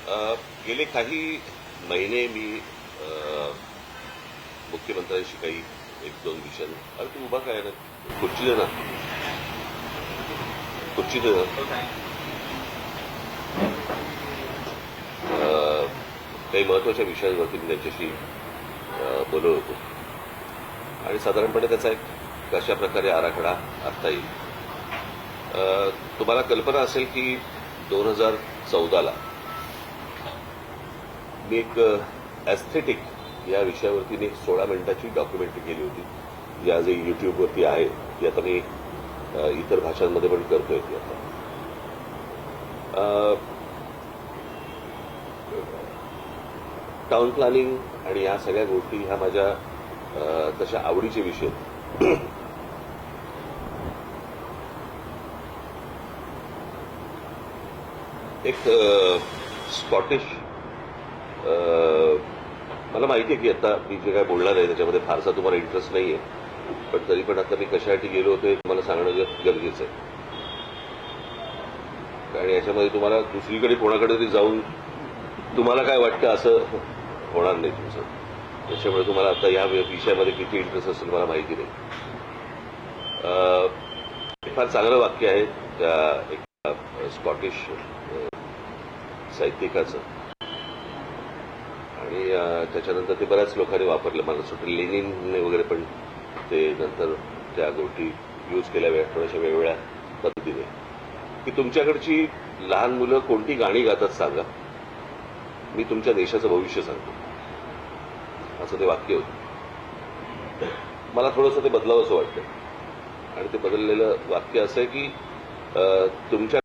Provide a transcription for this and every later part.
गेले काही महिने मी मुख्यमंत्र्यांशी काही एक दोन विषय अरे तू उभा काय ना खुर्ची दे ना खुर्ची दे ना काही महत्वाच्या विषयांवरती मी त्यांच्याशी बोलत होतो आणि साधारणपणे त्याचा एक कशा प्रकारे आराखडा आखता येईल. तुम्हाला कल्पना असेल की 2014ला मी एक एस्थेटिक या विषयावरती एक 16 मिनिटाची डॉक्युमेंटरी केली होती जी आजही युट्यूबवरती आहे. ती आता मी इतर भाषांमध्ये पण करतोय ती आता. टाउन प्लॅनिंग आणि या सगळ्या गोष्टी ह्या माझ्या तशा आवडीचे विषय. एक स्कॉटिश मला माहिती आहे की आता मी जे काय बोलणार आहे त्याच्यामध्ये फारसा तुम्हाला इंटरेस्ट नाहीये, पण तरी पण आता मी कशासाठी गेलो होतो हे तुम्हाला सांगणं गरजेचं आहे. कारण याच्यामध्ये तुम्हाला दुसरीकडे कोणाकडे तरी जाऊन तुम्हाला काय वाटतं असं होणार नाही तुमचं. त्याच्यामुळे तुम्हाला आता या विषयामध्ये किती इंटरेस्ट असेल मला माहिती नाही. एक फार चांगलं वाक्य आहे त्या एक स्कॉटिश साहित्यिकाचं आणि त्याच्यानंतर ते बऱ्याच लोकांनी वापरलं. मला असं वाटतं लेनिनने वगैरे पण ते नंतर त्या गोष्टी यूज केल्या थोड्याशा वेगवेगळ्या पद्धतीने की तुमच्याकडची लहान मुलं कोणती गाणी गातात सांगा, मी तुमच्या देशाचं भविष्य सांगतो, असं ते वाक्य होतं. मला थोडंसं ते बदलावं असं वाटतं आणि ते बदललेलं वाक्य असं आहे की तुमच्या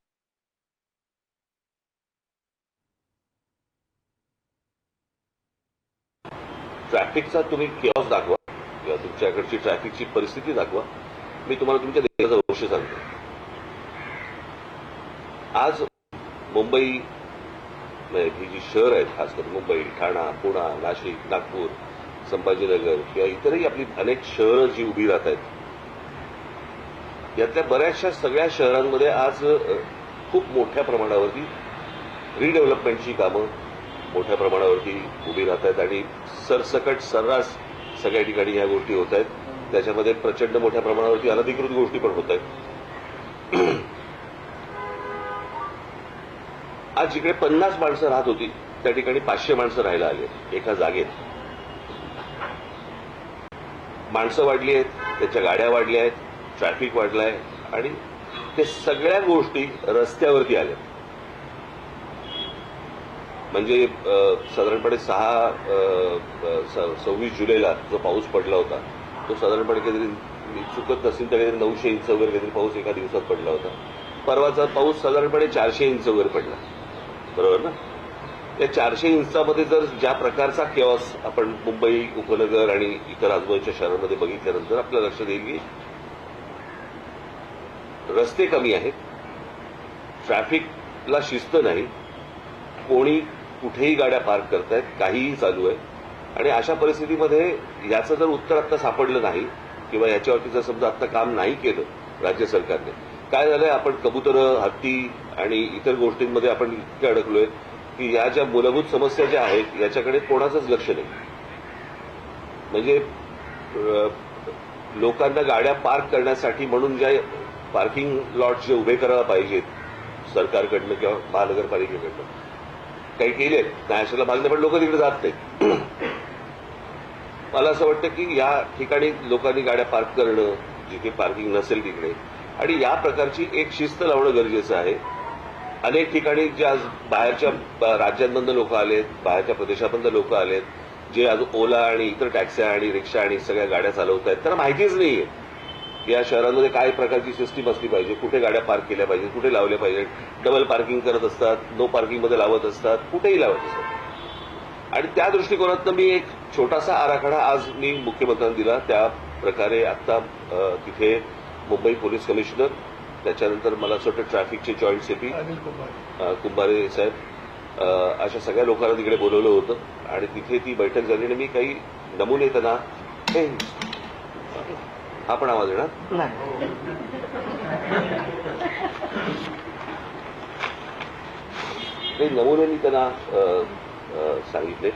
ट्रॅफिकचा तुम्ही केऑस दाखवा किंवा तुमच्याकडची ट्रॅफिकची परिस्थिती दाखवा, मी तुम्हाला तुमच्या देशाचं भविष्य सांगतो. आज मुंबई ही जी शहर आहेत, खास करून मुंबई, ठाणा, पुणा, नाशिक, नागपूर, संभाजीनगर किंवा इतरही आपली अनेक शहरं जी उभी राहत आहेत, यातल्या बऱ्याचशा सगळ्या शहरांमध्ये आज खूप मोठ्या प्रमाणावरती रिडेव्हलपमेंटची कामं मोठ्या प्रमाणावरती उभी राहत आहेत आणि सरसकट सर्रास सगळ्या ठिकाणी ह्या गोष्टी होत आहेत. त्याच्यामध्ये प्रचंड मोठ्या प्रमाणावरती अनधिकृत गोष्टी पण होत आहेत. आज जिकडे 50 माणसं राहत होती त्या ठिकाणी 500 माणसं राहायला आले एका जागेत. माणसं वाढली आहेत, त्याच्या गाड्या वाढल्या आहेत, ट्रॅफिक वाढलं आहे आणि ते सगळ्या गोष्टी रस्त्यावरती आल्या. म्हणजे साधारणपणे 26 जुलैला जो पाऊस पडला होता तो साधारणपणे काहीतरी चुकत नसेल तर काहीतरी 900 इंच वगैरे काहीतरी पाऊस एका दिवसात पडला होता. परवाचा पाऊस साधारणपणे 400 इंच वगैरे पडला, बरोबर ना. त्या 400 इंचामध्ये जर ज्या प्रकारचा केऑस आपण मुंबई उपनगर आणि इतर आजूबाजूच्या शहरांमध्ये बघितल्यानंतर आपल्या लक्षात येईल की रस्ते कमी आहेत, ट्रॅफिकला शिस्त नाही, कोणी कुठेही गाड्या पार्क करतायत, काहीही चालू आहे. आणि अशा परिस्थितीमध्ये याचं जर उत्तर आता सापडलं नाही किंवा याच्यावरती जर समजा आता काम नाही केलं राज्य सरकारने, काय झालंय, आपण कबुतरं, हत्ती आणि इतर गोष्टींमध्ये आपण इतके अडकलोय की या ज्या मूलभूत समस्या ज्या आहेत याच्याकडे कोणाचंच लक्ष नाही. म्हणजे लोकांना गाड्या पार्क करण्यासाठी म्हणून ज्या पार्किंग लॉट जे उभे करायला पाहिजेत सरकारकडनं किंवा महानगरपालिकेकडनं, काही केलेत, नॅशनल मागणे, पण लोक तिकडे जात नाहीत. मला असं वाटतं की या ठिकाणी लोकांनी गाड्या पार्क करणं, जिथे पार्किंग नसेल तिकडे, आणि या प्रकारची एक शिस्त लावणं गरजेचं आहे. अनेक ठिकाणी जे आज बाहेरच्या राज्यांमधनं लोक आलेत, बाहेरच्या प्रदेशामधनं लोक आलेत, जे आज ओला आणि इतर टॅक्स्या आणि रिक्षा आणि सगळ्या गाड्या चालवत आहेत, त्यांना माहितीच नाहीये की या शहरांमध्ये काय प्रकारची सिस्टीम असली पाहिजे, कुठे गाड्या पार्क केल्या पाहिजेत, कुठे लावल्या पाहिजेत. डबल पार्किंग करत असतात, नो पार्किंगमध्ये लावत असतात, कुठेही लावत असतात. आणि त्या दृष्टिकोनातनं मी एक छोटासा आराखडा आज मी मुख्यमंत्र्यांना दिला. त्या प्रकारे आता तिथे मुंबई पोलीस कमिशनर, त्याच्यानंतर मला असं वाटतं ट्रॅफिकचे जॉईंट सीपी कुंभारे साहेब, अशा सगळ्या लोकांना तिकडे बोलवलं होतं आणि तिथे ती बैठक झाली आणि मी काही नमुने त्यांना, हा पण आवाज येणार त्यातले नमुने मी त्यांना सांगितले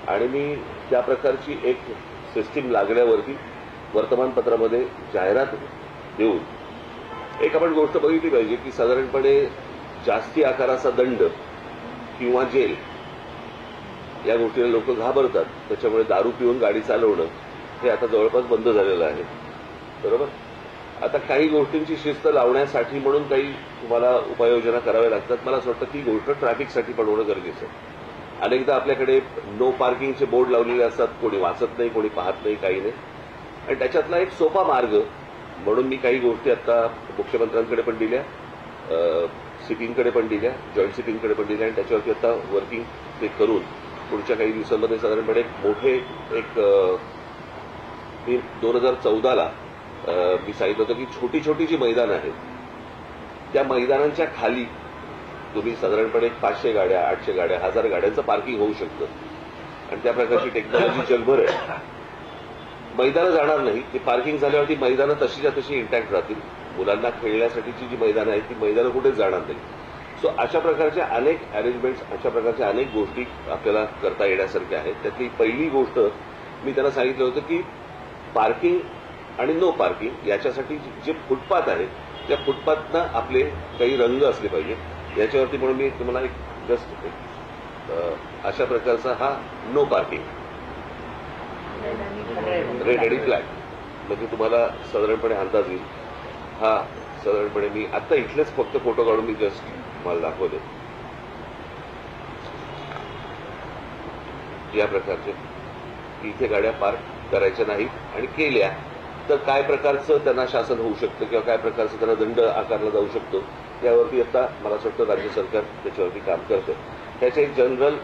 आणि मी त्या प्रकारची एक सिस्टीम लागल्यावरती वर्तमानपत्रामध्ये जाहिरात देऊन एक आपण गोष्ट बघितली पाहिजे की साधारणपणे जास्ती आकाराचा दंड किंवा जेल या गोष्टीला लोक घाबरतात. त्याच्यामुळे दारू पिऊन गाडी चालवणं हे आता जवळपास बंद झालेलं आहे. बरोबर. आता काही गोष्टींची शिस्त लावण्यासाठी म्हणून काही तुम्हाला उपाययोजना कराव्या लागतात. मला असं वाटतं की गोष्ट ट्रॅफिकसाठी पण होणं गरजेचं आहे. अनेकदा आपल्याकडे नो पार्किंगचे बोर्ड लावलेले असतात, कोणी वाचत नाही, कोणी पाहत नाही, काही नाही. आणि त्याच्यातला एक सोपा मार्ग म्हणून मी काही गोष्टी आता मुख्यमंत्र्यांकडे पण दिल्या, सिटिंगकडे पण दिल्या, जॉईंट सिटिंगकडे पण दिल्या आणि त्याच्यावरती आता वर्किंग ते करून पुढच्या काही दिवसांमध्ये साधारणपणे मोठे एक 2014ला मी सांगितलं होतं की छोटी छोटी जी मैदानं आहेत त्या मैदानांच्या खाली तुम्ही साधारणपणे 500 गाड्या, 800 गाड्या, 1000 गाड्यांचं पार्किंग होऊ शकतं आणि त्या प्रकारची टेक्नॉलॉजी जगभर आहे. मैदानं जाणार नाही, ती पार्किंग झाल्यावरती मैदानं तशीच्या तशी इंटॅक्ट राहतील. मुलांना खेळण्यासाठीची जी मैदानं आहेत ती मैदानं कुठेच जाणार नाही. सो अशा प्रकारच्या अनेक अरेंजमेंट्स, अशा प्रकारच्या अनेक गोष्टी आपल्याला करता येण्यासारख्या आहेत. त्यातली पहिली गोष्ट मी त्यांना सांगितलं होतं की पार्किंग आणि नो पार्किंग याच्यासाठी जे फुटपाथ आहेत त्या फुटपाथनं आपले काही रंग असले पाहिजे याच्यावरती. म्हणून मी तुम्हाला एक जस्ट अशा प्रकारचा हा नो पार्किंग रेड आणि ब्लॅक म्हणजे तुम्हाला साधारणपणे अंदाज येईल. हा साधारणपणे मी आता इथलेच फक्त फोटो काढून मी जस्ट तुम्हाला दाखवले या प्रकारचे की इथे गाड्या पार्क करायच्या नाहीत आणि केल्या तर काय प्रकारचं त्यांना शासन होऊ शकतं किंवा काय प्रकारचं त्यांना दंड आकारला जाऊ शकतो यावरती आता मला असं वाटतं राज्य सरकार त्याच्यावरती काम करतं. ह्याचे एक जनरल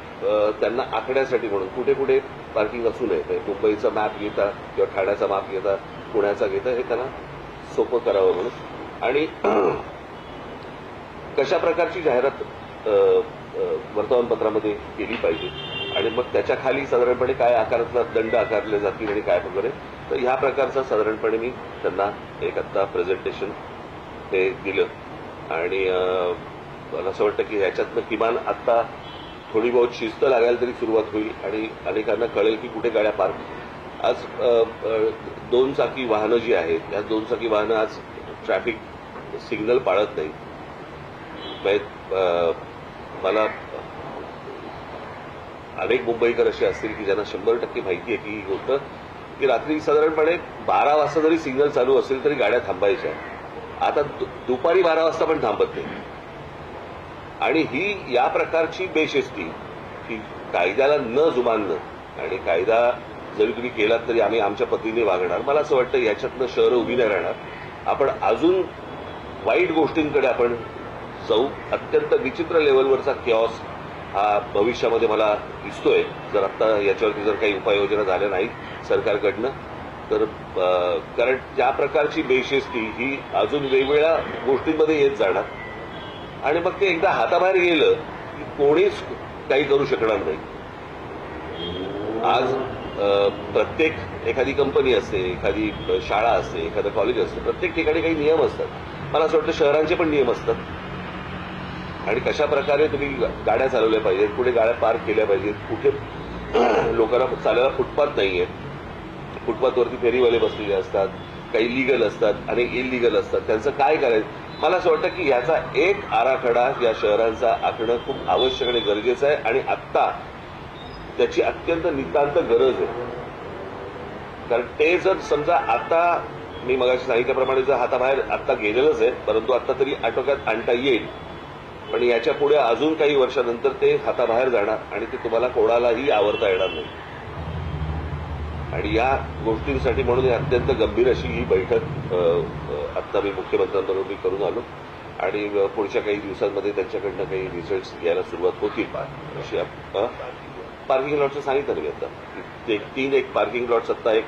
त्यांना आखण्यासाठी म्हणून कुठे कुठे पार्किंग असू नये, मुंबईचा मॅप घेता किंवा ठाण्याचा मॅप घेता, पुण्याचा घेता, हे त्यांना सोपं करावं म्हणून. आणि कशा प्रकारची जाहिरात वर्तमानपत्रामध्ये केली पाहिजे आणि मग त्याच्या खाली साधारणपणे काय आकारातला दंड आकारले जातील आणि काय वगैरे, तर ह्या प्रकारचा साधारणपणे मी त्यांना एक आत्ता प्रेझेंटेशन हे दिलं आणि मला असं वाटतं की ह्याच्यातनं किमान आत्ता थोडी बहुत शिस्त लागायला तरी सुरुवात होईल आणि अनेकांना कळेल की कुठे गाड्या पार्क. आज 2 चाकी वाहनं जी आहेत या 2 चाकी वाहनं आज ट्रॅफिक सिग्नल पाळत नाही. मला अनेक मुंबईकर असे असतील की ज्यांना 100% माहिती आहे की ही गोष्ट की रात्री साधारणपणे 12 वाजता जरी सिग्नल चालू असेल तरी गाड्या थांबायच्या. आता दुपारी 12 वाजता पण थांबत नाही. आणि ही या प्रकारची बेशिस्ती की कायद्याला न जुमानणं आणि कायदा जरी तुम्ही केलात तरी आम्ही आमच्या पद्धतीने वागणार, मला असं वाटतं याच्यातनं शहरं उभी नाही राहणार. आपण अजून वाईट गोष्टींकडे आपण जाऊ. अत्यंत विचित्र लेवलवरचा किऑस हा भविष्यामध्ये मला दिसतोय जर आता याच्यावरती जर काही उपाययोजना झाल्या नाहीत सरकारकडनं तर. कारण ज्या प्रकारची बेशिस्ती ही अजून वेगवेगळ्या गोष्टींमध्ये येत जाणार आणि मग ते एकदा हाताबाहेर गेलं की कोणीच काही करू शकणार नाही. आज प्रत्येक एखादी कंपनी असते, एखादी शाळा असते, एखादं कॉलेज असतं, प्रत्येक ठिकाणी काही नियम असतात. मला असं वाटतं शहरांचे पण नियम असतात आणि कशा प्रकारे तुम्ही गाड्या चालवल्या पाहिजेत, कुठे गाड्या पार्क केल्या पाहिजेत, कुठे लोकांना चालायला फुटपाथ नाहीये, फुटपाथवरती फेरीवाले बसलेले असतात, काही लिगल असतात आणि इलिगल असतात, त्यांचं काय करायचं. मला असं वाटतं की याचा एक आराखडा या शहरांचा आखणं खूप आवश्यक आणि गरजेचं आहे आणि आत्ता त्याची अत्यंत नितांत गरज आहे. कारण ते जर समजा आता मी मगाशी सांगितल्याप्रमाणे जर हाताबाहेर आत्ता गेलेलंच आहे परंतु आत्ता तरी आटोक्यात आणता येईल, पण याच्या पुढे अजून काही वर्षानंतर ते हाताबाहेर जाणार आणि ते तुम्हाला कोणालाही आवरता येणार नाही. आणि या गोष्टींसाठी म्हणून अत्यंत गंभीर अशी ही बैठक आत्ता मी मुख्यमंत्र्यांबरोबर मी करून आलो आणि पुढच्या काही दिवसांमध्ये त्यांच्याकडनं काही रिझल्ट्स यायला सुरुवात होतील. अशी पार्किंग लॉटचं सांगितलं मी आता 3 पार्किंग लॉट्स आत्ता एक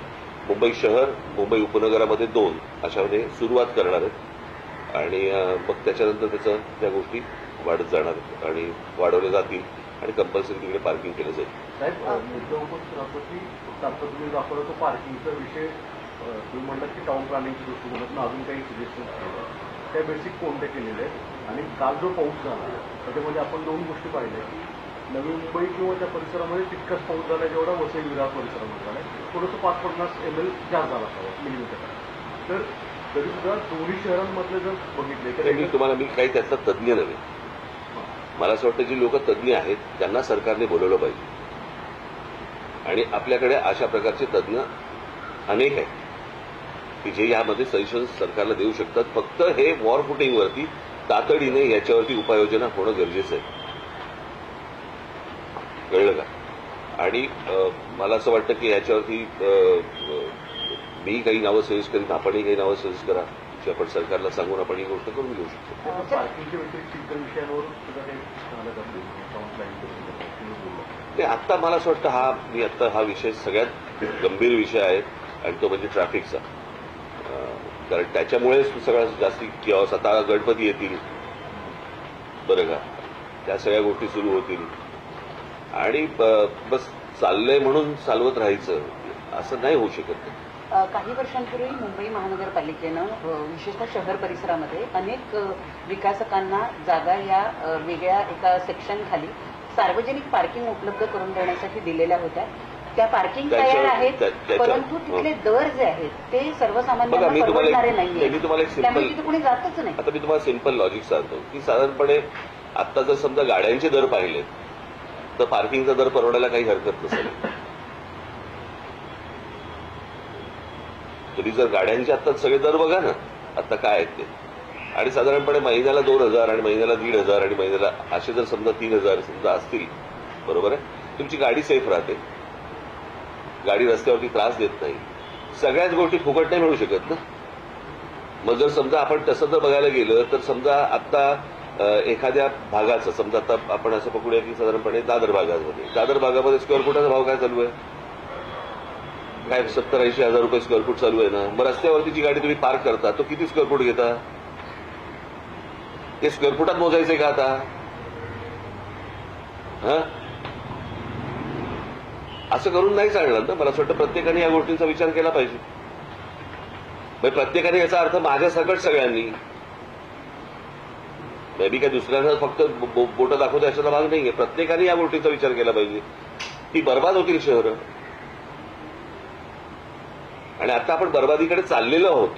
मुंबई शहर, मुंबई उपनगरामध्ये 2 अशामध्ये सुरुवात करणार आहेत आणि मग त्याच्यानंतर त्याचं त्या गोष्टी वाढत जाणार आहेत आणि वाढवल्या जातील आणि कंपल्सरी तिकडे पार्किंग केलं जाईल. साहेब, मुद्दा उपसभापती आता तुम्ही दाखवला तो पार्किंगचा विषय तुम्ही म्हणलात की टाउन प्लॅनिंगच्या दृष्टिकोनातून अजून काही सजेशन्स केले त्या बेसिक कोणते केलेले आहेत आणि काल जो पाऊस झाला त्याच्यामध्ये आपण दोन गोष्टी पाहिल्या की नवी मुंबई किंवा त्या परिसरामध्ये तितकाच पाऊस झाला जेवढा वसई विरार परिसरामध्ये झाला. थोडंसं 550 ml जास्त झाला मिलीमीटर. तर तरी सुद्धा दोन्ही शहरांमधले जर बघितले तर तुम्हाला मी काही त्यातला तज्ज्ञ नव्हे. मला असं वाटतं जी लोक तज्ज्ञ आहेत त्यांना सरकारने बोलवलं पाहिजे आणि आपल्याकडे अशा प्रकारचे तज्ज्ञ अनेक आहेत की जे यामध्ये सजेशन सरकारला देऊ शकतात. फक्त हे वॉर फुटिंगवरती तातडीने याच्यावरती उपाययोजना होणं गरजेचं आहे. कळलं का? आणि मला असं वाटतं की याच्यावरती मी काही नावं सजेस्ट करीन, आपणही काही नावं सजेस्ट करा की आपण सरकारला सांगून आपण ही गोष्ट करून घेऊ शकतो. पार्किंगच्या व्यतिरिक्त इतर विषयांवर सुद्धा काही झालं ते आत्ता मला असं वाटतं हा विषय सगळ्यात गंभीर विषय आहे आणि तो म्हणजे ट्रॅफिकचा. कारण त्याच्यामुळेच सगळ्यात जास्ती किऑस आता गणपती येतील बरं का, त्या सगळ्या गोष्टी सुरू होतील आणि बस चाललंय म्हणून चालवत राहायचं असं नाही होऊ शकत. काही वर्षांपूर्वी मुंबई महानगरपालिकेनं विशेषतः शहर परिसरामध्ये अनेक विकासकांना जागा या वेगळ्या एका सेक्शन खाली सार्वजनिक पार्किंग उपलब्ध करून देण्यासाठी दिलेल्या होत्या. त्या पार्किंग तयार आहेत परंतु तिथले दर जे आहेत ते सर्वसामान्यांना परवडणारे नाहीये. त्यामुळे तिथे कोणी जातच नाही. आता मी तुम्हाला सिंपल लॉजिक सांगतो की साधारणपणे आता जर समजा गाड्यांचे दर पाहिले तर पार्किंगचा दर परवडायला काही हरकत नसेल. तुम्ही जर गाड्यांचे आता सगळे दर बघा ना आता काय आहेत ते, आणि साधारणपणे महिन्याला 2,000 आणि महिन्याला 1,500 आणि महिन्याला असे जर समजा 3,000 समजा असतील, बरोबर आहे, तुमची गाडी सेफ राहते, गाडी रस्त्यावरती त्रास देत नाही. सगळ्याच गोष्टी फुकट नाही मिळू शकत ना. मग जर समजा आपण तसं जर बघायला गेलं तर समजा आता एखाद्या भागाचं समजा आता आपण असं पकडूया की साधारणपणे दादर भागामध्ये स्क्वेअर फुटाचा भाव काय चालू आहे, काय 70-80 हजार रुपये स्क्वेअर फूट चालू आहे ना. मग रस्त्यावरती जी गाडी तुम्ही पार्क करता तो किती स्क्वेअर फूट घेता, ते स्क्वेअर फुटात मोजायचंय का आता? असं करून नाही चालणार ना. मला असं वाटतं प्रत्येकाने या गोष्टींचा विचार केला पाहिजे. प्रत्येकाने याचा अर्थ माझ्या सकट सगळ्यांनी, मी काय दुसऱ्यांना फक्त बोटं दाखवतो याचा भाग नाहीये. प्रत्येकाने या गोष्टीचा विचार केला पाहिजे. ती बर्बाद होतील शहरं आणि आता आपण बर्बादीकडे चाललेलो आहोत.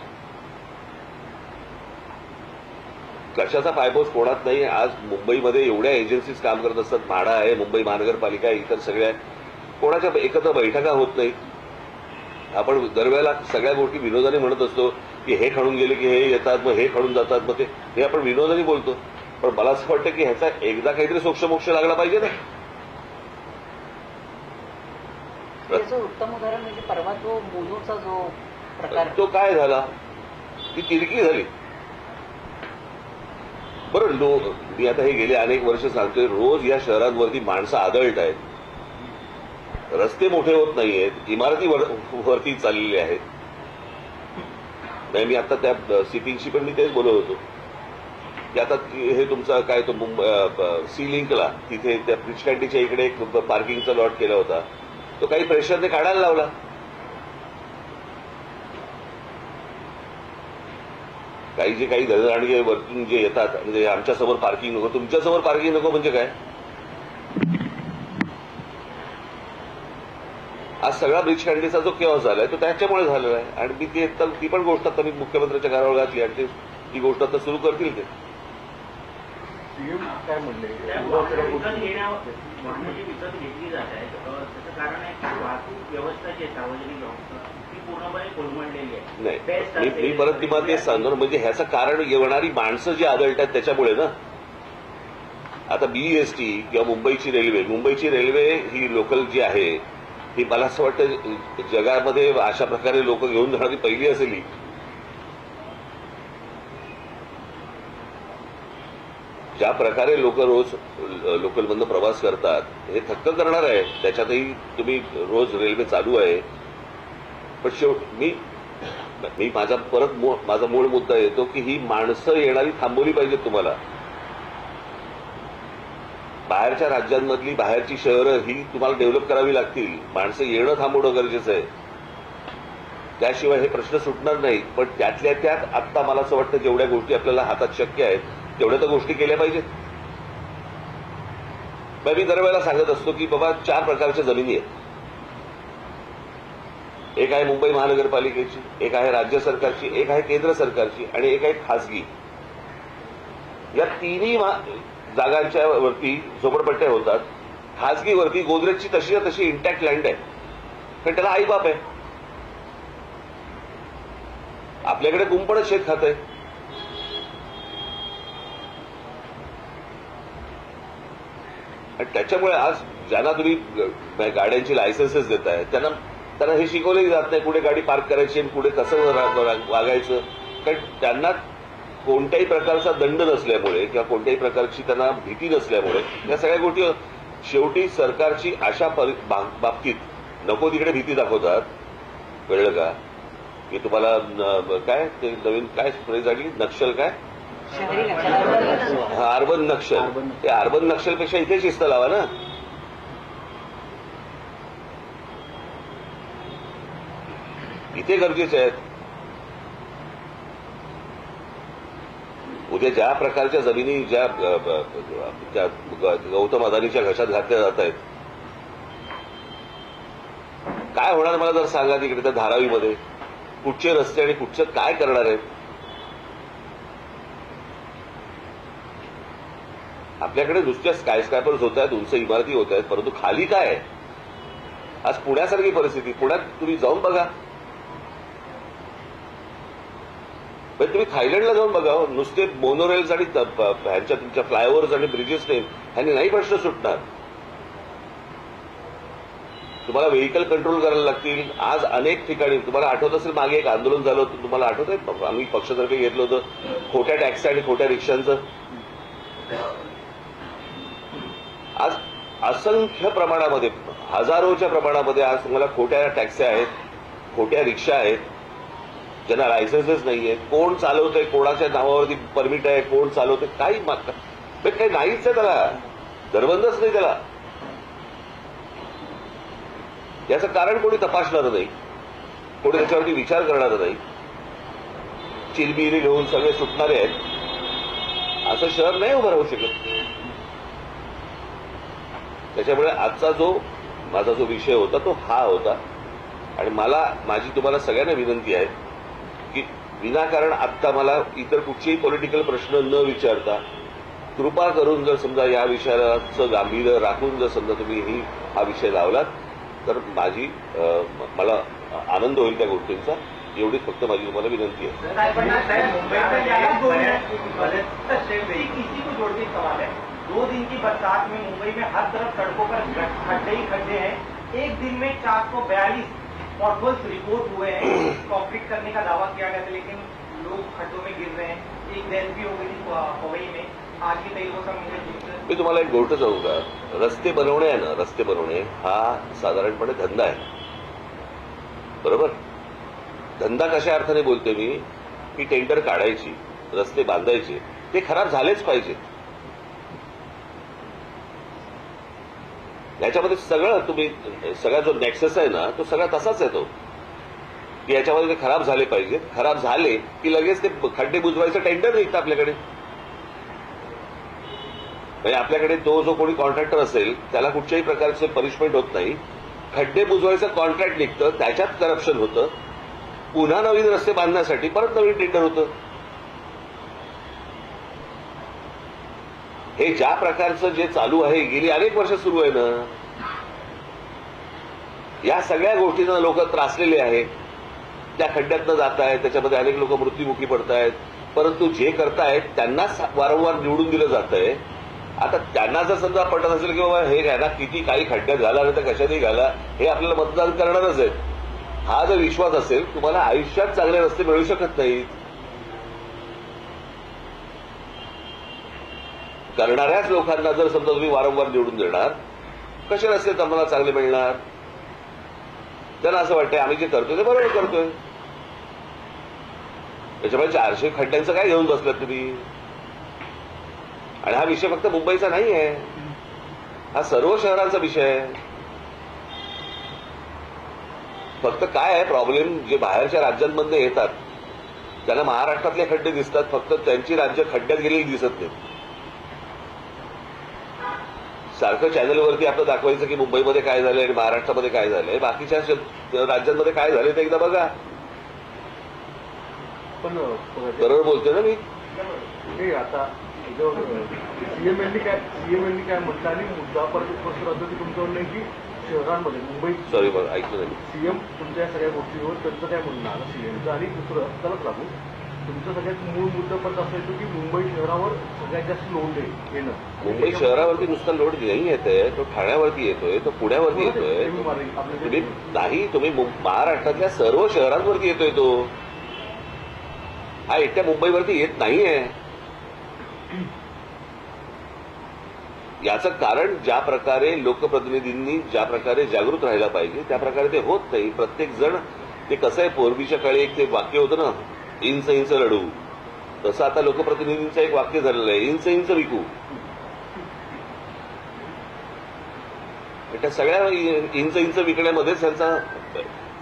कशाचा पायपोस कोणात नाही. आज मुंबईमध्ये एवढ्या एजन्सीज काम करत असतात, म्हाडा आहे, मुंबई महानगरपालिका आहे, इतर सगळ्या, कोणाच्या एकत्र बैठका होत नाहीत. आपण दरवेळेला सगळ्या गोष्टी विनोदाने म्हणत असतो की हे खणून गेले की हे येतात, मग हे खणून जातात, मग ते हे आपण विनोदाने बोलतो. पण मला असं वाटतं की ह्याचा एकदा काहीतरी सोक्षमोक्ष लागला पाहिजे ना. त्याचं उत्तम उदाहरण म्हणजे परवा तो मोनोचा जो प्रकार, तो काय झाला, ती तिरकी झाली. बरं, मी आता हे गेले अनेक वर्ष सांगतोय, रोज या शहरांवरती माणसं आदळत आहेत, रस्ते मोठे होत नाहीयेत, इमारती वरती चाललेल्या आहेत. नाही, मी आता त्या सिटिंगशी पण मी तेच बोलत होतो की आता हे तुमचा काय तो सी लिंकला तिथे त्या ब्रिज कॅन्टीच्या इकडे एक पार्किंगचा लॉट केला होता, तो काही प्रेशरने काढायला लावला. काही दळणगे वरतून जे येतात म्हणजे आमच्यासमोर पार्किंग नको, तुमच्यासमोर पार्किंग नको म्हणजे काय. आज सगळा ब्रिज कॅन्टीचा जो केऑस झालाय तो त्याच्यामुळे झालेला आहे. आणि मी ती पण गोष्ट आता मी मुख्यमंत्र्यांच्या घरावर घातली आणि ती गोष्ट आता सुरू करतील ते. सीएम काय म्हणले विकत घेतली जात आहे त्याचं कारण आहे की वाहतूक व्यवस्था जी आहे सार्वजनिक व्यवस्था ती पूर्णपणे कोलमडलेली आहे. नाही, मी परत तुम्हाला तेच सांगतो ना, म्हणजे ह्याचं कारण येणारी माणसं जी आदळतात त्याच्यामुळे ना. आता BEST किंवा मुंबईची रेल्वे ही लोकल जी आहे ही मला असं वाटतं जगामध्ये अशा प्रकारे लोक घेऊन जाणारी पहिली असेल ही. ज्या प्रकारे लोक रोज लोकलमधनं प्रवास करतात हे थक्क करणार आहे. त्याच्यातही तुम्ही रोज रेल्वे चालू आहे, पण मी माझा मूळ मुद्दा येतो की ही माणसं येणारी थांबवली पाहिजेत. तुम्हाला बाहेरच्या राज्यांमधली बाहेरची शहरं ही तुम्हाला डेव्हलप करावी लागतील. माणसं येणं थांबवणं गरजेचं आहे, त्याशिवाय हे प्रश्न सुटणार नाही. पण त्यातल्या त्यात आत्ता मला असं वाटतं जेवढ्या गोष्टी आपल्याला हातात शक्य आहेत तेवढ्या तर गोष्टी केल्या पाहिजेत. मी दरवेळेला सांगत असतो की बाबा 4 प्रकारच्या जमिनी आहेत. एक आहे मुंबई महानगरपालिकेची, एक आहे राज्य सरकारची, एक आहे केंद्र सरकारची आणि एक आहे खासगी. या तिन्ही जागांच्या वरती झोपडपट्ट्या होतात. खासगीवरती गोदरेजची तशी तशी इंटॅक्ट लँड आहे, कारण त्याला आईबाप आहे. आपल्याकडे कुंपणच शेत खात आहे. आणि त्याच्यामुळे आज ज्यांना तुम्ही गाड्यांची लायसन्सेस देताय त्यांना हे शिकवलंही जात नाही कुठे गाडी पार्क करायची आणि कुठे कसं वागायचं. कारण त्यांना कोणत्याही प्रकारचा दंड नसल्यामुळे किंवा कोणत्याही प्रकारची त्यांना भीती नसल्यामुळे या सगळ्या गोष्टी शेवटी सरकारची अशा बाबतीत नको तिकडे भीती दाखवतात. कळलं का? की तुम्हाला काय ते नवीन काय फ्रेज आली, नक्षल काय, शहरी नक्षल, अर्बन नक्षल. ते अर्बन नक्षलपेक्षा इथे शिस्त लावा ना. इथे गरजेचे आहेत. उद्या ज्या प्रकारच्या जमिनी ज्या गौतम अदानीच्या घशात घातल्या जात आहेत, काय होणार मला जर सांगा. तिकडे त्या धारावीमध्ये कुठचे रस्ते आणि कुठचं काय करणार आहेत. आपल्याकडे नुसत्या स्कायस्क्रॅपर्स होत आहेत, उंच इमारती होत आहेत, परंतु खाली काय आहे. आज पुण्यासारखी परिस्थिती. पुण्यात तुम्ही जाऊन बघा, तुम्ही थायलंडला जाऊन बघा. नुसते मोनोरेल्स आणि ह्यांच्या तुमच्या फ्लायओव्हर्स आणि ब्रिजेसने ह्यांनी नाही प्रश्न सुटणार. तुम्हाला व्हेकल कंट्रोल करायला लागतील. आज अनेक ठिकाणी तुम्हाला आठवत असेल, मागे एक आंदोलन झालं होतं, तुम्हाला आठवत आहे, आम्ही पक्षातर्फे घेतलं होतं खोट्या टॅक्सी आणि खोट्या रिक्षांचं. आज असंख्य प्रमाणामध्ये, हजारोच्या प्रमाणामध्ये आज तुम्हाला खोट्या टॅक्स्या आहेत, खोट्या रिक्षा आहेत, ज्यांना लायसन्सेस नाहीये. कोण चालवतंय, कोणाच्या नावावरती परमिट आहे, कोण चालवतंय, काही काही नाहीच आहे. त्याला दरबंदच नाही. त्याला याचं कारण कोणी तपासणार नाही, कोणी त्याच्यावरती विचार करणार नाही. चिलबिली घेऊन सगळे सुटणारे आहेत. असं शहर नाही उभं राहू शकत. त्याच्यामुळे आजचा माझा जो विषय होता तो हा होता. आणि माझी तुम्हाला सगळ्यांना विनंती आहे की विनाकारण आत्ता मला इतर कुठचेही पॉलिटिकल प्रश्न न विचारता कृपा करून जर समजा या विषयाचं गांभीर्य राखून जर समजा तुम्ही हा विषय लावलात तर मला आनंद होईल त्या गोष्टींचा. एवढीच फक्त माझी तुम्हाला विनंती आहे. मुंबई 2 दिन की बरसात में मुंबई में हर तरफ सड़कों पर खड्डे ही खड्डे हैं. एक दिन में 442 पॉटहोल्स रिपोर्ट हुए हैं. कॉन्क्रीट करने का दावा किया गया था, लेकिन लोग खड्डों में गिर रहे हैं. एक डेथ भी हो गई थी पवई में. आज की तारीख को मी तुम्हाला एक गोष्ट सांगू का? रस्ते बनवणे आहे ना, रस्ते बनवणे हा साधारणपणे धंदा आहे, बरोबर? धंदा कशा अर्थाने बोलते मी की टेंडर काढायची, रस्ते बांधायचे, ते खराब झालेच पाहिजेत. याच्यामध्ये सगळा जो नेक्सस आहे ना तो सगळा तसाच आहे. तो की याच्यामध्ये ते खराब झाले पाहिजेत. खराब झाले की लगेच ते खड्डे बुजवायचं टेंडर निघतं आपल्याकडे. म्हणजे आपल्याकडे तो जो कोणी कॉन्ट्रॅक्टर असेल त्याला कुठच्याही प्रकारचं पनिशमेंट होत नाही. खड्डे बुजवायचं कॉन्ट्रॅक्ट निघतं, त्याच्यात करप्शन होतं. पुन्हा नवीन रस्ते बांधण्यासाठी परत नवीन टेंडर होतं. हे ज्या प्रकारचं जे चालू आहे, गेली अनेक वर्ष सुरू आहे ना. या सगळ्या गोष्टींना लोक त्रासलेले आहेत. त्या खड्ड्यातनं जात आहेत, त्याच्यामध्ये अनेक लोक मृत्युमुखी पडत आहेत. परंतु जे करतायत त्यांनाच वारंवार निवडून दिलं जात आहे. आता त्यांना जर समजा पटत असेल की बाबा हे घ्या ना, किती काही खड्ड्यात घाला नाही तर कशातही घाला, हे आपल्याला मतदान करणारच आहे, हा जर विश्वास असेल, तुम्हाला आयुष्यात चांगले रस्ते मिळू शकत नाहीत. करणाऱ्याच लोकांना जर समजा तुम्ही वारंवार निवडून देणार, कसे रस्ते आम्हाला चांगले मिळणार? त्यांना असं वाटतंय आम्ही जे करतोय ते बरोबर करतोय. त्याच्यामुळे 400 खड्ड्यांचं काय घेऊन बसलात तुम्ही? आणि हा विषय फक्त मुंबईचा नाही आहे, हा सर्व शहरांचा विषय आहे. फक्त काय आहे प्रॉब्लेम, जे बाहेरच्या राज्यांमधून येतात त्यांना महाराष्ट्रातले खड्डे दिसतात, फक्त त्यांची राज्य खड्ड्यात गेलेली दिसत नाही. सारखं चॅनलवरती आपलं दाखवायचं की मुंबईमध्ये काय झालंय आणि महाराष्ट्रामध्ये काय झालंय, बाकीच्या राज्यांमध्ये काय झालंय ते एकदा बघा. पण बरोबर बोलतोय ना मी? हे आता सीएमएलनी काय म्हटलं आणि मुद्दा परत उपस्थित राहतो की तुमचं म्हणणं आहे की शहरांमध्ये मुंबईत सॉरी बरं ऐकलं नाही. सीएम तुमच्या या सगळ्या गोष्टीवर त्यांचं काय म्हणणं आलं सीएमचं, आणि दुसरं चलत लागू तुमचं सगळ्यात मूळ मुद्दा पण असं येतो की मुंबई शहरावर सगळ्यात जास्त लोड आहे येणं. मुंबई शहरावरती नुसता लोड नाही येतोय, तो ठाण्यावरती येतोय, तो पुण्यावरती येतोय. तुम्ही नाही, तुम्ही महाराष्ट्रातल्या सर्व शहरांवरती येतोय तो. हा एकट्या मुंबईवरती येत नाहीये. याचं कारण ज्या प्रकारे लोकप्रतिनिधींनी ज्या प्रकारे जागृत राहायला पाहिजे त्या प्रकारे ते होत नाही. प्रत्येक जण ते कसं आहे, पूर्वीच्या काळी एक ते वाक्य होतं ना, इंच इंच लढू, तसं आता लोकप्रतिनिधींचं एक वाक्य झालेलं आहे, इंच इंच विकू. त्या सगळ्या इंच इंच विकण्यामध्येच त्यांचा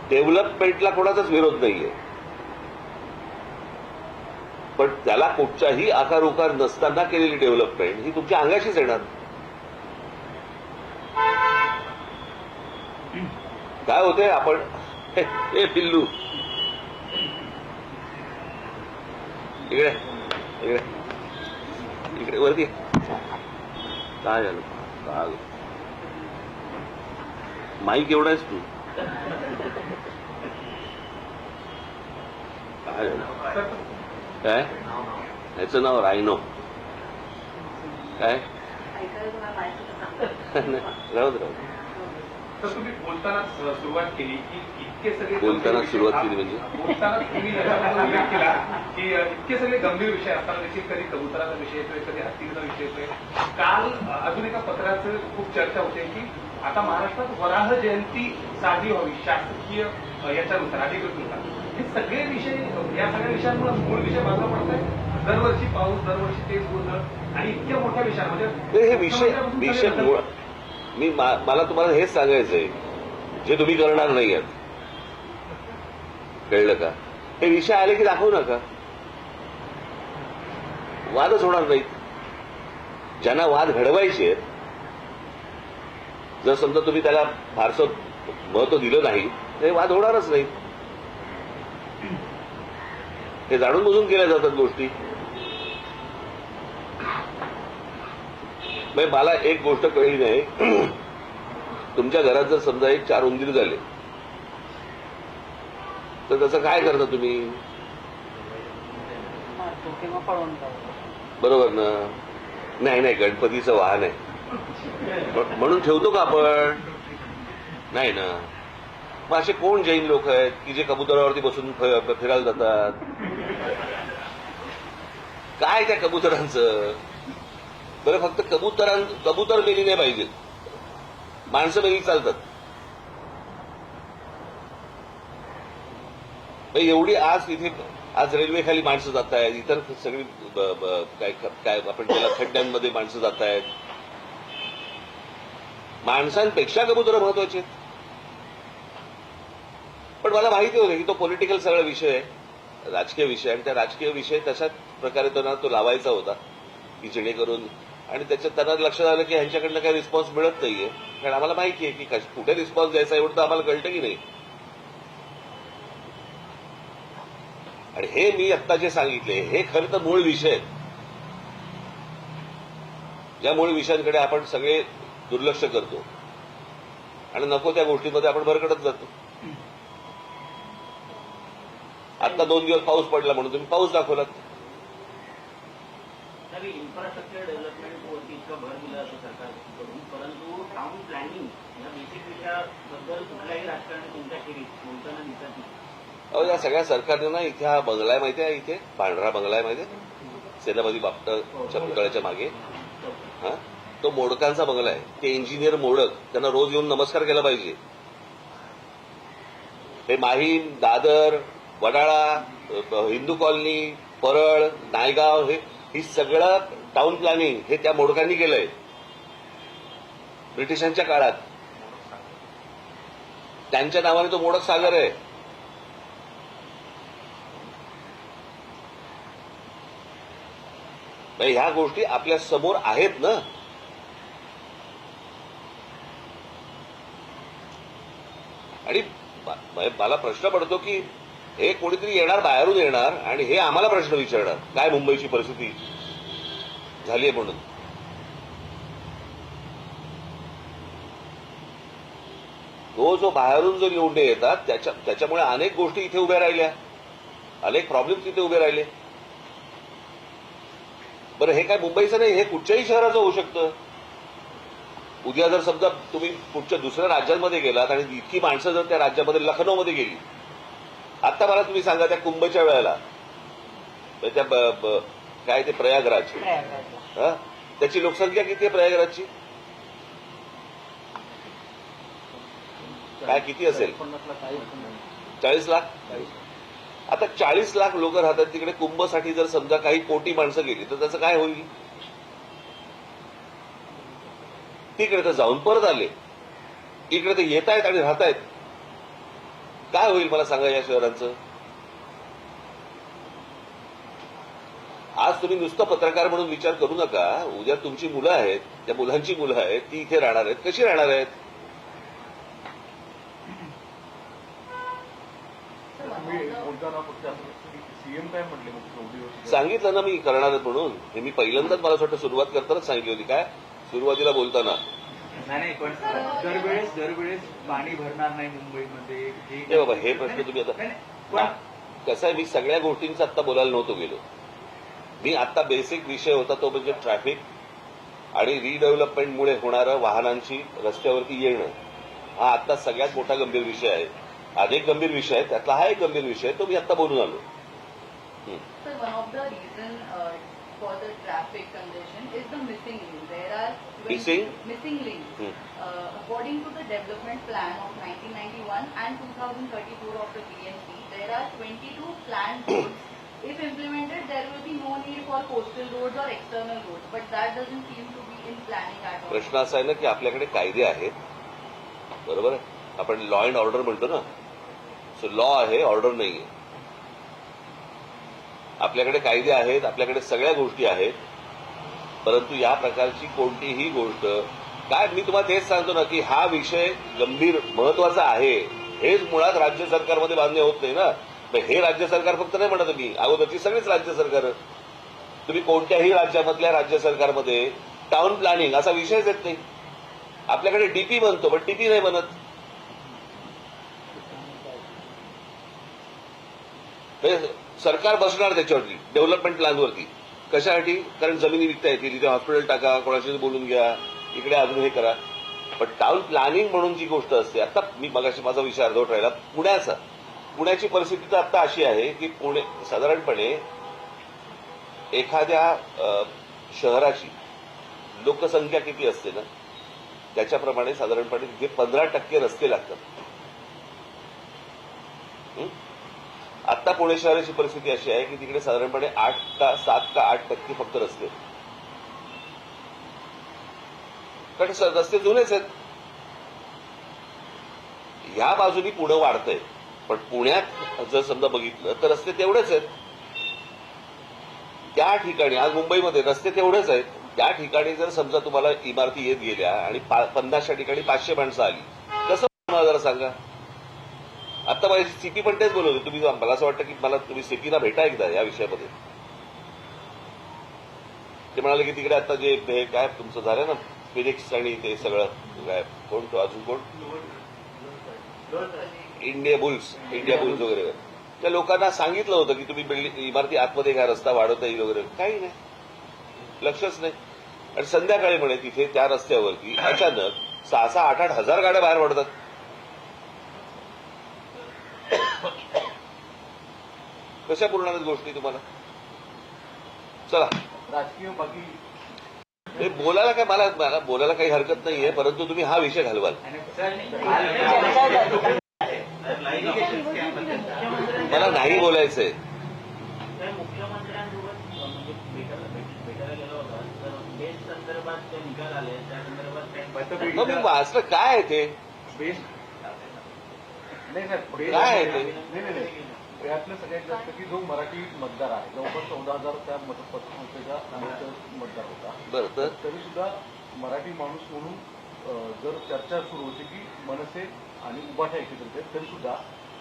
डेव्हलपमेंटला कोणाचाच विरोध नाहीये, पण त्याला कुठच्याही आकार उकार नसताना केलेली डेव्हलपमेंट ही तुमच्या अंगाशीच येणार. काय होते, आपण हे पिल्लू इकडे इकडे इकडे वरती काय झालं, काय माईक एवढा आहेस तू, काय झालं, काय ह्याचं नाव रायनो, काय राहू दे. तर तुम्ही बोलताना सुरुवात केली की इतके सगळे बोलताना सुरुवात केली म्हणजे बोलताना तुम्ही याच्यामध्ये उल्लेख केला की इतके सगळे गंभीर विषय असताना देखील कधी कबुतराचा विषय येतोय, कधी हत्तीचा विषय येतोय. काल अजून एका पत्राचं खूप चर्चा होते की आता महाराष्ट्रात वराह जयंती साजरी व्हावी शासकीय याच्यानुसार, अधिकृतनुसार. हे सगळे विषय, या सगळ्या विषयांमुळे मूळ विषय बाजूला पडत आहे. दरवर्षी पाऊस, दरवर्षी तेच गोंधळ आणि इतक्या मोठ्या विषयांमध्ये हे विषय मला तुम्हाला हेच सांगायचंय, जे तुम्ही करणार नाही आहात, कळलं का? हे विषय आले की दाखवू नका, वादच होणार नाहीत. ज्यांना वाद घडवायचे आहेत, जर समजा तुम्ही त्याला फारसं महत्व दिलं नाही तर हे वाद होणारच नाही. हे जाणून बुजून केल्या जातात गोष्टी. मला एक गोष्ट कळली नाही, तुमच्या घरात जर समजा एक 4 उंदीर झाले तर त्याचं काय करता तुम्ही? मारतो किंवा पळून जातो. बरोबर ना? नाही नाही, गणपतीचं वाहन आहे म्हणून ठेवतो का आपण? नाही ना. मग असे कोण जैन लोक आहेत की जे कबुतरावरती बसून फिरायला जातात? काय त्या कबुतरांचं? बरं, फक्त कबूतर मेली नाही पाहिजेत, माणसं मेली चालतात. एवढी आज इथे आज रेल्वे खाली माणसं जात आहेत, इतर सगळी काय आपण त्याला खड्ड्यांमध्ये माणसं जात आहेत. माणसांपेक्षा कबुतर महत्वाचे आहेत. पण मला माहिती होतं की तो पॉलिटिकल सगळा विषय आहे, राजकीय विषय, आणि त्या राजकीय विषय तशाच प्रकारे त्यांना तो लावायचा होता की जेणेकरून, आणि त्याच्यात त्यांना लक्षात आलं की ह्यांच्याकडनं काही रिस्पॉन्स मिळत नाहीये. कारण आम्हाला माहिती आहे की कुठे रिस्पॉन्स द्यायचा एवढं तर आम्हाला कळतं की नाही. आणि हे मी आत्ता जे सांगितले हे खरं तर मूळ विषय आहेत, ज्या मूळ विषयांकडे आपण सगळे दुर्लक्ष करतो आणि नको त्या गोष्टींमध्ये आपण भरकटत जातो. आता 2 दिवस पाऊस पडला म्हणून तुम्ही पाऊस दाखवलात. इन्फ्रास्ट्रक्चर डेव्हलपमेंटवरती इतकं भर दिलं जातं सरकारकडून, परंतु टाउन प्लॅनिंग या बेसिक विषयाबद्दल कुठल्याही राजकारणी तुमच्या खेरीज बोलताना दिसत नाही. या सगळ्या सरकारने ना इथे हा बंगला आहे माहिती आहे, इथे पांढरा बंगला आहे माहिती आहे, सेनापती बापटाच्या पुतळ्याच्या मागे. हा, तो मोडकांचा बंगला आहे. ते इंजिनियर मोडक, त्यांना रोज येऊन नमस्कार केला पाहिजे. हे माहीम, दादर, वडाळा, हिंदू कॉलनी, परळ, नायगाव, ही सगळं टाउन प्लॅनिंग हे त्या मोडकांनी केलंय ब्रिटिशांच्या काळात. त्यांच्या नावाने तो मोडक सागर आहे. ह्या गोष्टी आपल्या समोर आहेत ना. आणि मला प्रश्न पडतो की हे कोणीतरी येणार, बाहेरून येणार आणि हे आम्हाला प्रश्न विचारणार काय मुंबईची परिस्थिती झाली आहे म्हणून. तो जो बाहेरून जो लोंढे येतात त्याच्यामुळे अनेक गोष्टी इथे उभ्या राहिल्या, अनेक प्रॉब्लेम्स इथे उभे राहिले. बरं, हे काय मुंबईचं नाही, हे कुठच्याही शहराचं होऊ शकतं. उद्या जर समजा तुम्ही कुठच्या दुसऱ्या राज्यांमध्ये गेलात आणि इतकी माणसं जर त्या राज्यामध्ये लखनौमध्ये गेली, आता मला तुम्ही सांगा त्या कुंभच्या वेळेला त्या काय ते प्रयागराज, त्याची लोकसंख्या किती आहे प्रयागराजची? काय किती असेल? 40 लाख. आता 40 लाख लोक राहतात तिकडे. कुंभसाठी जर समजा काही कोटी माणसं गेली तर त्याचं काय होईल? तिकडे तर जाऊन परत आले, इकडे तर येत आहेत आणि राहत आहेत. काय होईल मला सांगा या शहरांचं? आज तुम्ही नुसतं पत्रकार म्हणून विचार करू नका. उद्या तुमची मुलं आहेत, त्या मुलांची मुलं आहेत, ती इथे राहणार आहेत. कशी राहणार आहेत? सीएम काय म्हटले मुख्यमंत्री? सांगितलं ना मी करणार म्हणून. हे मी पहिल्यांदाच मला असं वाटतं सुरुवात करतानाच सांगितली होती. काय सुरुवातीला बोलताना नाही, पण दरवेळेस पाणी भरणार नाही मुंबईमध्ये. हे बाबा, हे प्रश्न तुम्ही आता कसं आहे, मी सगळ्या गोष्टींचा आता बोलायला नव्हतो गेलो. मी आता बेसिक विषय होता तो म्हणजे ट्रॅफिक आणि रिडेव्हलपमेंटमुळे होणारं वाहनांची रस्त्यावरती येणं. हा आता सगळ्यात मोठा गंभीर विषय आहे. अनेक गंभीर विषय आहेत, त्यातला हा एक गंभीर विषय आहे, तो मी आता बोलून आलो. Sir, one of the reason for the traffic congestion is the missing link. There are missing links. According to the development plan of 1991 and 2034 of the BMC, there are 22 planned roads. If implemented, there will be no need for coastal roads or external roads. But that doesn't seem to be in planning at all. प्रश्न असा आहे ना की आपल्याकडे कायदे आहेत, बरोबर आहे. आपण लॉ अँड ऑर्डर म्हणतो ना, सो लॉ आहे, ऑर्डर नाहीये. आपल्याकडे कायदे आहेत, आपल्याकडे सगळ्या गोष्टी आहेत, परंतु या प्रकारची कोणतीही गोष्ट काय, मी तुम्हाला तेच सांगतो ना की हा विषय गंभीर महत्वाचा आहे. हेच मुळात राज्य सरकारमध्ये मान्य होत नाही ना. हे राज्य सरकार फक्त नाही म्हणत मी, अगोदरची सगळीच राज्य सरकार. तुम्ही कोणत्याही राज्यामधल्या राज्य सरकारमध्ये टाउन प्लॅनिंग असा विषयच येत नाही. आपल्याकडे डीपी बनतो पण टीपी नाही बनत. सरकार बसणार त्याच्यावरती डेव्हलपमेंट प्लॅनवरती. कशासाठी? कारण जमिनी विकता येतील, इथे हॉस्पिटल टाका, कोणाशी बोलून घ्या, इकडे अजून हे करा. पण टाउन प्लॅनिंग म्हणून जी गोष्ट असते, आता मी मगाशी माझा विषय अर्धवट राहिला पुण्याचा. पुण्याची परिस्थिती तर आता अशी आहे की पुणे साधारणपणे एखाद्या शहराची लोकसंख्या किती असते ना त्याच्याप्रमाणे साधारणपणे तिथे 15% रस्ते लागतात. आता पुणे शहराची परिस्थिती अशी आहे की तिकडे साधारणपणे 7 का 8% फक्त रस्ते. कारण रस्ते जुनेच आहेत. ह्या बाजूनी पुणे वाढतंय, पण पुण्यात जर समजा बघितलं तर रस्ते तेवढेच आहेत. त्या ठिकाणी आज मुंबईमध्ये रस्ते तेवढेच आहेत. त्या ठिकाणी जर समजा तुम्हाला इमारती येत गेल्या आणि 50च्या ठिकाणी 500 माणसं आली, कसं मला जरा सांगा. आता माझी सीपी पण तेच बोलवते. तुम्ही मला असं वाटतं की मला तुम्ही सीपीला भेटा एकदा या विषयामध्ये. ते म्हणाले की तिकडे आता जे हे काय तुमचं झालं ना फिनिक्स आणि ते सगळं काय, कोण तो अजून कोण, इंडिया बुल्स वगैरे, त्या लोकांना सांगितलं होतं की तुम्ही इमारती आतमध्ये घ्या, रस्ता वाढवता येईल वगैरे. काही नाही, लक्षच नाही. आणि संध्याकाळी म्हणे तिथे त्या रस्त्यावरती अचानक 6-6, 8-8 हजार गाड्या बाहेर पडतात. कशा पुरणार गोष्टी तुम्हाला? चला, राजकीय बाकी हे बोलायला काय, मला बोलायला काही हरकत नाहीये, परंतु तुम्ही हा विषय घालवाल. मला नाही बोलायचंय. मुख्यमंत्र्यांसोबत म्हणजे भेटायला गेला होता, तर बेस्ट संदर्भात ते निकाल आले, त्या संदर्भात मग मी वाचलं काय आहे ते, बेस्ट नाही सर, काय आहे ते. नाही यातलं सगळ्यात जास्त की जो मराठी मतदार आहे जवळपास 14,000 त्या मतदारसंस्थेचा मतदार होता. बरं तर तरी सुद्धा मराठी माणूस म्हणून जर चर्चा सुरू होती की मनसे आणि उभाठा एकत्रित आहेत तरी सुद्धा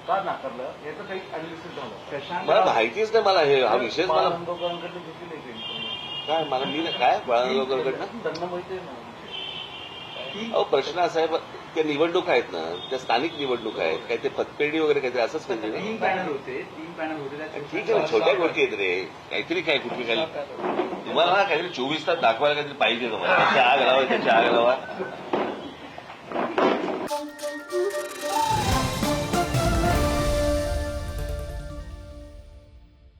का नाकारलं याचं काही अनालिसिस झालं. मला माहितीच नाही. मला हा विषयच मला बाळानंदकरांकडनं घेतली नाही काही information. काय मला मी काय बाळानंदकडनं त्यांना माहिती आहे ना. अहो प्रश्न असा आहे त्या निवडणूक आहेत ना त्या स्थानिक निवडणूक आहेत काय ते पतपेढी वगैरे काहीतरी असंच म्हणजे ना. 3 पॅनल होते त्याच्यात ठीक आहे ना छोट्या गोष्टी आहेत रे काहीतरी काय कुठली काय तुम्हाला ना काहीतरी 24 तास दाखवायला काहीतरी पाहिजे तुम्हाला त्याची आग लावा त्याची आग लावा